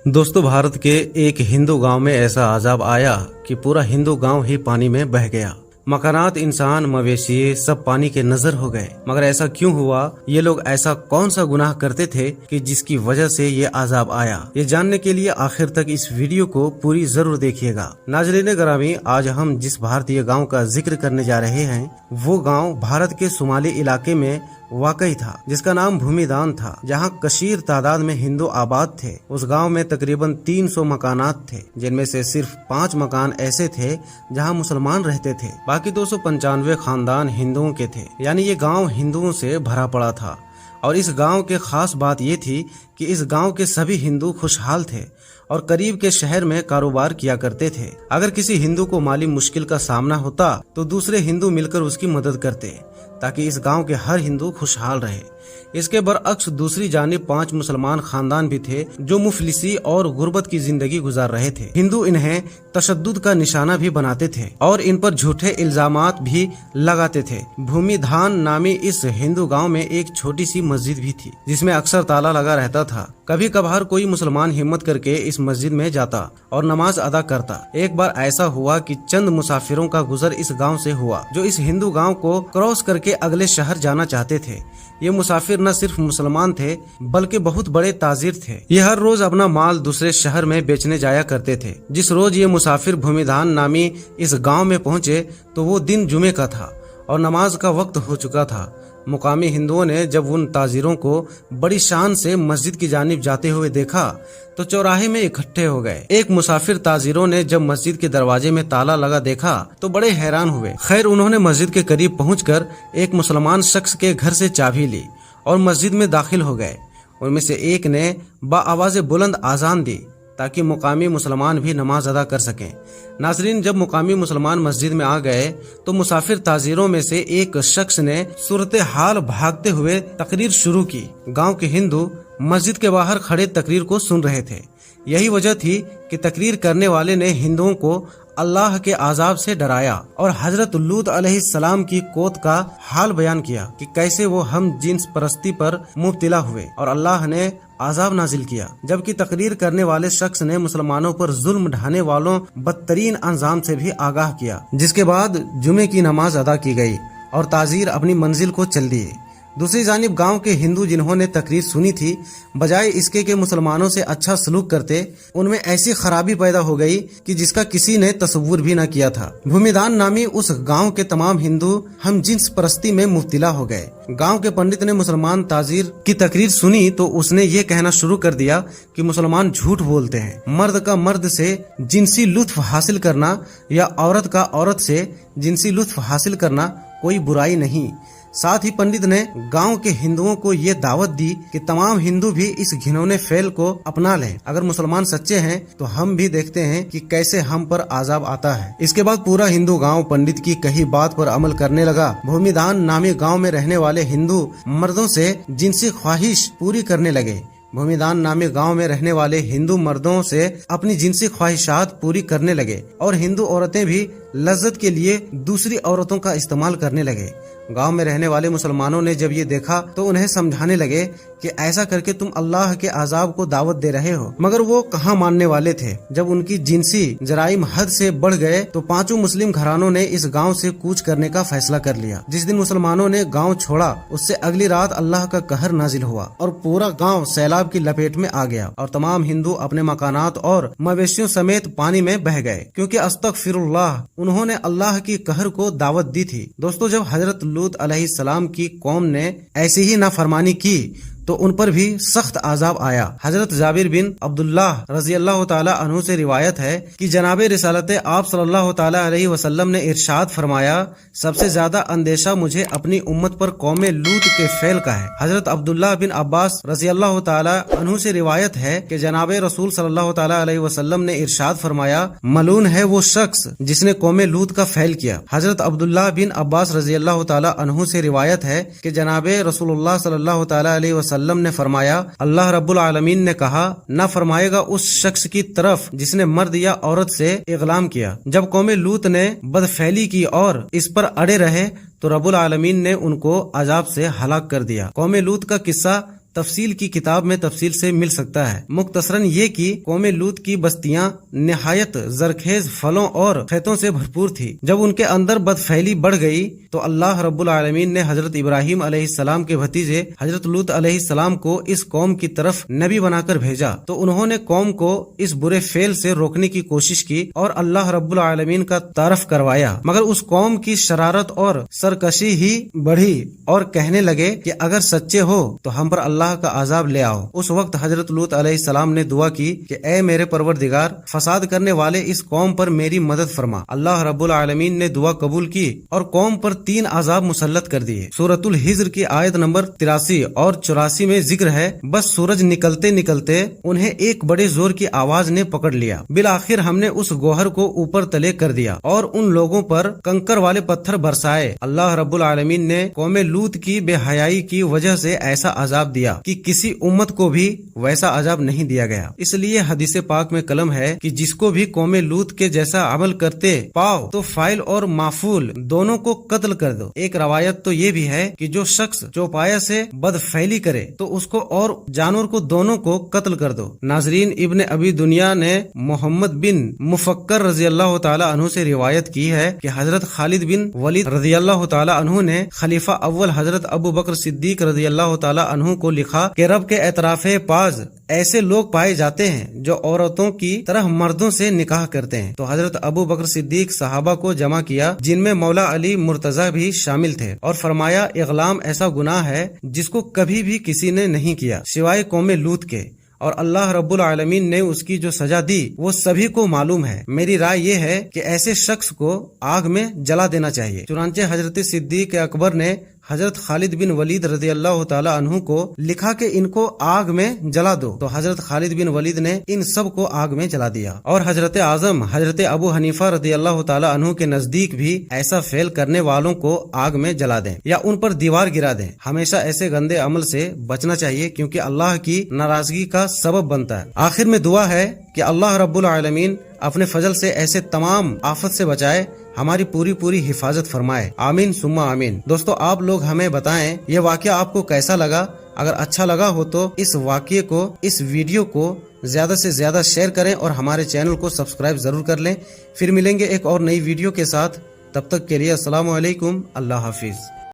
दोस्तों, भारत के एक हिंदू गांव में ऐसा अजाब आया कि पूरा हिंदू गांव ही पानी में बह गया। मकानात, इंसान, मवेशी सब पानी के नजर हो गए। मगर ऐसा क्यों हुआ? ये लोग ऐसा कौन सा गुनाह करते थे कि जिसकी वजह से ये अजाब आया? ये जानने के लिए आखिर तक इस वीडियो को पूरी जरूर देखिएगा। नाज़रीन ग्रामी, आज हम जिस भारतीय गांव का जिक्र करने जा रहे हैं वो गांव भारत के शुमाली इलाके में वाकई था, जिसका नाम भूमिदान था, जहां कशीर तादाद में हिंदू आबाद थे। उस गांव में तकरीबन 300 मकानात थे, जिनमें से सिर्फ 5 मकान ऐसे थे जहां मुसलमान रहते थे। बाकी 295 खानदान हिंदुओं के थे। यानी ये गांव हिंदुओं से भरा पड़ा था। और इस गांव के खास बात ये थी कि इस गांव के सभी हिंदू खुशहाल थे और करीब के शहर में कारोबार किया करते थे। अगर किसी हिंदू को माली मुश्किल का सामना होता तो दूसरे हिंदू मिलकर उसकी मदद करते, ताकि इस गांव के हर हिंदू खुशहाल रहे। इसके बरअक्स दूसरी जानिब 5 मुसलमान खानदान भी थे जो मुफलिसी और गुर्बत की जिंदगी गुजार रहे थे। हिंदू इन्हें तशद्दुद का निशाना भी बनाते थे और इन पर झूठे इल्जामात भी लगाते थे। भूमिदान नामी इस हिंदू गांव में एक छोटी सी मस्जिद भी थी, जिसमें अक्सर ताला लगा रहता था। कभी कभार कोई मुसलमान हिम्मत करके इस मस्जिद में जाता और नमाज अदा करता। एक बार ऐसा हुआ कि चंद मुसाफिरों का गुजर इस गांव से हुआ, जो इस हिंदू गांव को क्रॉस करके अगले शहर जाना चाहते थे। ये मुसाफिर न सिर्फ मुसलमान थे बल्कि बहुत बड़े ताजिर थे। ये हर रोज अपना माल दूसरे शहर में बेचने जाया करते थे। जिस रोज ये मुसाफिर भूमिदान नामी इस गांव में पहुंचे तो वो दिन जुमे का था और नमाज का वक्त हो चुका था। मुकामी हिंदुओं ने जब उन ताजिरों को बड़ी शान से मस्जिद की जानिब जाते हुए देखा तो चौराहे में इकट्ठे हो गए। एक मुसाफिर ताजिरों ने जब मस्जिद के दरवाजे में ताला लगा देखा तो बड़े हैरान हुए। खैर, उन्होंने मस्जिद के करीब पहुंचकर एक मुसलमान शख्स के घर से चाबी ली और मस्जिद में दाखिल हो गए। उनमें से एक ने बाआवाज़ बुलंद आजान दी ताकि मुकामी मुसलमान भी नमाज अदा कर सकें। नाज़रीन, जब मुकामी मुसलमान मस्जिद में आ गए तो मुसाफिर ताजिरों में से एक शख्स ने सूरत हाल भागते हुए तकरीर शुरू की। गांव के हिंदू मस्जिद के बाहर खड़े तकरीर को सुन रहे थे। यही वजह थी कि तकरीर करने वाले ने हिंदुओं को अल्लाह के आजाब से डराया और हजरत लूत अलैहिस्सलाम की कोत का हाल बयान किया कि कैसे वो हम जिन्स परस्ती पर मुब्तिला हुए और अल्लाह ने आजाब नाजिल किया। जबकि तकरीर करने वाले शख्स ने मुसलमानों पर जुल्म ढाने वालों बदतरीन अंजाम से भी आगाह किया। जिसके बाद जुमे की नमाज अदा की गई और ताजीर अपनी मंजिल को चल दिए। दूसरी जानिब गांव के हिंदू जिन्होंने तकरीर सुनी थी, बजाय इसके कि मुसलमानों से अच्छा सलूक करते, उनमें ऐसी खराबी पैदा हो गई कि जिसका किसी ने तसव्वुर भी न किया था। भूमिदान नामी उस गांव के तमाम हिंदू हम जिन्स परस्ती में मुब्तिला हो गए। गांव के पंडित ने मुसलमान ताजिर की तकरीर सुनी तो उसने ये कहना शुरू कर दिया कि मुसलमान झूठ बोलते हैं। मर्द का मर्द से जिनसी लुत्फ हासिल करना या औरत का औरत से जिनसी लुत्फ हासिल करना कोई बुराई नहीं। साथ ही पंडित ने गांव के हिंदुओं को ये दावत दी कि तमाम हिंदू भी इस घिनौने फेल को अपना लें। अगर मुसलमान सच्चे हैं तो हम भी देखते हैं कि कैसे हम पर आजाब आता है। इसके बाद पूरा हिंदू गांव पंडित की कही बात पर अमल करने लगा। भूमिदान नामी गांव में रहने वाले हिंदू मर्दों से जिनसी ख्वाहिश पूरी करने लगे। भूमिदान नामी गांव में रहने वाले हिंदू मर्दों से अपनी जिनसी ख्वाहिशात पूरी करने लगे और हिंदू औरतें भी लज्जत के लिए दूसरी औरतों का इस्तेमाल करने लगे। गांव में रहने वाले मुसलमानों ने जब ये देखा तो उन्हें समझाने लगे कि ऐसा करके तुम अल्लाह के अजाब को दावत दे रहे हो। मगर वो कहाँ मानने वाले थे। जब उनकी जिनसी जराइम हद से बढ़ गए तो 5 मुस्लिम घरानों ने इस गांव से कूच करने का फैसला कर लिया। जिस दिन मुसलमानों ने गांव छोड़ा उससे अगली रात अल्लाह का कहर नाजिल हुआ और पूरा गांव सैलाब की लपेट में आ गया और तमाम हिंदू अपने मकानात और मवेशियों समेत पानी में बह गए, क्योंकि अस्तगफिरुल्लाह, उन्होंने अल्लाह की कहर को दावत दी थी। दोस्तों, जब हजरत लूत अलैहिस्सलाम की कौम ने ऐसी ही नाफरमानी की तो उन पर भी सख्त आजाब आया। हजरत जाबिर बिन अब्दुल्लाह रजी अल्लाह ताला अन्हु से रिवायत है कि जनाबे रिसालत आप सल्लल्लाहु ताला अलैहि वसल्लम ने इरशाद फरमाया, सबसे ज्यादा अंदेशा मुझे अपनी उम्मत पर कौमे लूत के फेल का है। हजरत अब्दुल्लाह बिन अब्बास रजी अल्लाह ताला अन्हु से रिवायत है कि जनाबे रसूल सल्लल्लाहु ताला अलैहि वसल्लम ने इरशाद फरमाया, मलून है वो शख्स जिसने कौमे लूत का फेल किया। हजरत अब्दुल्लाह बिन अब्बास रजी अल्लाह ताला अन्हु से रिवायत है कि जनाबे रसूलुल्लाह सल्लल्लाहु ताला अलैहि वसल्लम ने फरमाया, अल्लाह रब्बुल आलमीन ने कहा, न फरमाएगा उस शख्स की तरफ जिसने मर्द या औरत से इगलाम किया। जब कौमे लूत ने बदफैली की और इस पर अड़े रहे तो रब्बुल आलमीन ने उनको अजाब से हलाक कर दिया। कौमे लूत का किस्सा تفصیل کی کتاب میں تفصیل سے مل سکتا ہے۔ مختصراً یہ کہ قوم لوط کی بستیاں نہایت زرخیز پھلوں اور کھیتوں سے بھرپور تھی۔ جب ان کے اندر بدفعلی بڑھ گئی تو اللہ رب العالمین نے حضرت ابراہیم علیہ السلام کے بھتیجے حضرت لوط علیہ السلام کو اس قوم کی طرف نبی بنا کر بھیجا، تو انہوں نے قوم کو اس برے فعل سے روکنے کی کوشش کی اور اللہ رب العالمین کا تعارف کروایا، مگر اس قوم کی شرارت اور سرکشی ہی بڑھی اور کہنے لگے کہ اگر سچے ہو تو ہم پر اللہ کا عذاب لے آؤ۔ اس وقت حضرت لوط علیہ السلام نے دعا کی کہ اے میرے پروردگار، فساد کرنے والے اس قوم پر میری مدد فرما۔ اللہ رب العالمین نے دعا قبول کی اور قوم پر 3 عذاب مسلط کر دیے۔ سورۃ الحجر کی آیت نمبر 83 اور 84 میں ذکر ہے، بس سورج نکلتے نکلتے انہیں ایک بڑے زور کی آواز نے پکڑ لیا، بالآخر ہم نے اس گوہر کو اوپر تلے کر دیا اور ان لوگوں پر کنکر والے پتھر برسائے۔ اللہ رب العالمین نے قوم لوط کی بے حیائی کی وجہ سے ایسا عذاب دیا کہ کسی امت کو بھی ویسا عذاب نہیں دیا گیا۔ اس لیے حدیث پاک میں کلم ہے کہ جس کو بھی قوم لوط کے جیسا عمل کرتے پاؤ تو فاعل اور مفعول دونوں کو قتل کر دو۔ ایک روایت تو یہ بھی ہے کہ جو شخص چوپایا سے بدفعلی کرے تو اس کو اور جانور کو دونوں کو قتل کر دو۔ ناظرین، ابن ابی دنیا نے محمد بن مفکر رضی اللہ تعالی عنہ سے روایت کی ہے کہ حضرت خالد بن ولید رضی اللہ تعالی عنہ نے خلیفہ اول حضرت ابو بکر صدیق رضی اللہ تعالی عنہ کو لکھا کہ رب کے اعتراف پاز ایسے لوگ پائے جاتے ہیں جو عورتوں کی طرح مردوں سے نکاح کرتے ہیں۔ تو حضرت ابو بکر صدیق صحابہ کو جمع کیا، جن میں مولا علی مرتضی بھی شامل تھے، اور فرمایا اغلام ایسا گناہ ہے جس کو کبھی بھی کسی نے نہیں کیا سوائے قوم لوط کے، اور اللہ رب العالمین نے اس کی جو سزا دی وہ سبھی کو معلوم ہے۔ میری رائے یہ ہے کہ ایسے شخص کو آگ میں جلا دینا چاہیے۔ چنانچہ حضرت صدیق اکبر نے حضرت خالد بن ولید رضی اللہ تعالی عنہ کو لکھا کہ ان کو آگ میں جلا دو، تو حضرت خالد بن ولید نے ان سب کو آگ میں جلا دیا۔ اور حضرت اعظم حضرت ابو حنیفہ رضی اللہ تعالی عنہ کے نزدیک بھی ایسا فعل کرنے والوں کو آگ میں جلا دیں یا ان پر دیوار گرا دیں۔ ہمیشہ ایسے گندے عمل سے بچنا چاہیے کیونکہ اللہ کی ناراضگی کا سبب بنتا ہے۔ آخر میں دعا ہے کہ اللہ رب العالمین اپنے فضل سے ایسے تمام آفت سے بچائے، ہماری پوری حفاظت فرمائے، آمین ثم آمین۔ دوستو، آپ لوگ ہمیں بتائیں یہ واقعہ آپ کو کیسا لگا۔ اگر اچھا لگا ہو تو اس واقعے کو، اس ویڈیو کو زیادہ سے زیادہ شیئر کریں اور ہمارے چینل کو سبسکرائب ضرور کر لیں۔ پھر ملیں گے ایک اور نئی ویڈیو کے ساتھ، تب تک کے لیے السلام علیکم، اللہ حافظ۔